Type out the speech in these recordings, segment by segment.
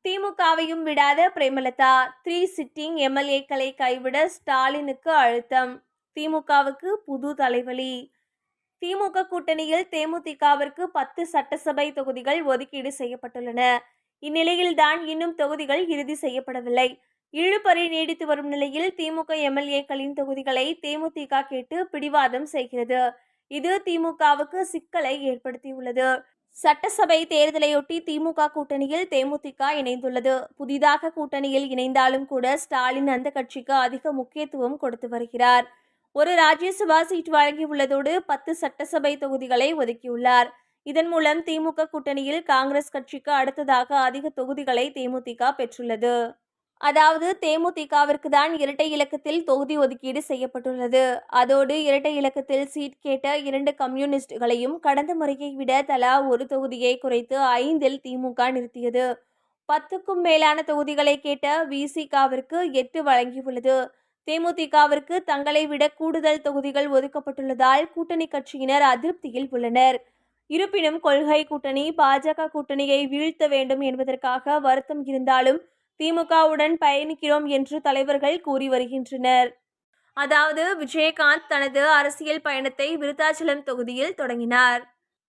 திமுகவையும் விடாத பிரேமலதா. 3 சிட்டிங் எம்எல்ஏக்களை கைவிட ஸ்டாலினுக்கு அழுத்தம். திமுகவுக்கு புது தலைவலி. திமுக கூட்டணியில் தேமுதிகவிற்கு 10 சட்டசபை தொகுதிகள் ஒதுக்கீடு செய்யப்பட்டுள்ளன. இந்நிலையில்தான் இன்னும் தொகுதிகள் இறுதி செய்யப்படவில்லை. இழுபறி நீடித்து வரும் நிலையில் திமுக எம்எல்ஏக்களின் தொகுதிகளை தேமுதிக கேட்டு பிடிவாதம் செய்கிறது. இது திமுகவுக்கு சிக்கலை ஏற்படுத்தியுள்ளது. சட்டசபை தேர்தலையொட்டி திமுக கூட்டணியில் தேமுதிக இணைந்துள்ளது. புதிதாக கூட்டணியில் இணைந்தாலும் கூட ஸ்டாலின் அந்த கட்சிக்கு அதிக முக்கியத்துவம் கொடுத்து வருகிறார். ஒரு ராஜ்யசபா சீட் வழங்கியுள்ளதோடு 10 சட்டசபை தொகுதிகளை ஒதுக்கியுள்ளார். இதன் மூலம் திமுக கூட்டணியில் காங்கிரஸ் கட்சிக்கு அடுத்ததாக அதிக தொகுதிகளை தேமுதிக பெற்றுள்ளது. அதாவது தேமுதிகவிற்கு தான் இரட்டை இலக்கத்தில் தொகுதி ஒதுக்கீடு செய்யப்பட்டுள்ளது. அதோடு இரட்டை இலக்கத்தில் சீட் கேட்ட 2 கம்யூனிஸ்டுகளையும் கடந்த முறையை விட தலா ஒரு தொகுதியை குறைத்து 5இல் திமுக நிறுத்தியது. 10க்கும் மேலான தொகுதிகளை கேட்ட விசிகவிற்கு 8 வழங்கியுள்ளது. தேமுதிகவிற்கு தங்களை விட கூடுதல் தொகுதிகள் ஒதுக்கப்பட்டுள்ளதால் கூட்டணி கட்சியினர் அதிருப்தியில் உள்ளனர். இருப்பினும் கொள்கை கூட்டணி பாஜக கூட்டணியை வீழ்த்த வேண்டும் என்பதற்காக வருத்தம் இருந்தாலும் திமுகவுடன் பயணிக்கிறோம் என்று தலைவர்கள் கூறி வருகின்றனர். அதாவது விஜயகாந்த் தனது அரசியல் பயணத்தை விருத்தாச்சலம் தொகுதியில் தொடங்கினார்.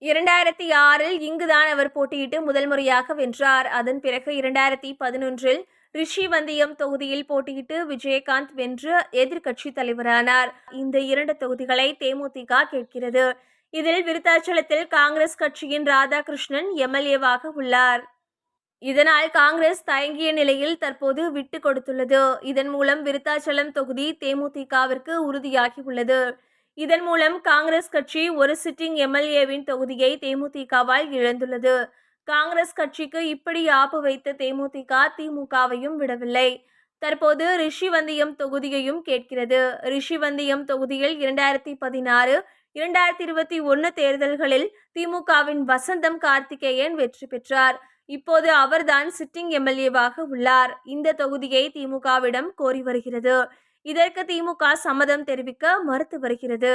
2006இல் இங்குதான் அவர் போட்டியிட்டு முதல் முறையாக வென்றார். அதன் பிறகு 2011இல் ரிஷிவந்தியம் தொகுதியில் போட்டியிட்டு விஜயகாந்த் வென்று எதிர்க்கட்சி தலைவரானார். இந்த 2 தொகுதிகளை தேமுதிக கேட்கிறது. இதில் விருத்தாச்சலத்தில் காங்கிரஸ் கட்சியின் ராதாகிருஷ்ணன் எம்எல்ஏவாக உள்ளார். இதனால் காங்கிரஸ் தயங்கிய நிலையில் தற்போது விட்டு கொடுத்துள்ளது. இதன் மூலம் விருத்தாச்சலம் தொகுதி தேமுதிகவிற்கு உறுதியாகியுள்ளது. இதன் மூலம் காங்கிரஸ் கட்சி ஒரு சிட்டிங் எம்எல்ஏவின் தொகுதியை தேமுதிகவால் இழந்துள்ளது. காங்கிரஸ் கட்சிக்கு இப்படி ஆப்பு வைத்த தேமுதிக திமுகவையும் விடவில்லை. தற்போது ரிஷிவந்தியம் தொகுதியையும் கேட்கிறது. ரிஷிவந்தியம் தொகுதியில் 2016, 2021 தேர்தல்களில் திமுகவின் வசந்தம் கார்த்திகேயன் வெற்றி பெற்றார். இப்போது அவர்தான் சிட்டிங் எம்எல்ஏவாக உள்ளார். இந்த தொகுதியை திமுகவிடம் கோரி வருகிறது. இதற்கு திமுக சம்மதம் தெரிவிக்க மறுத்து வருகிறது.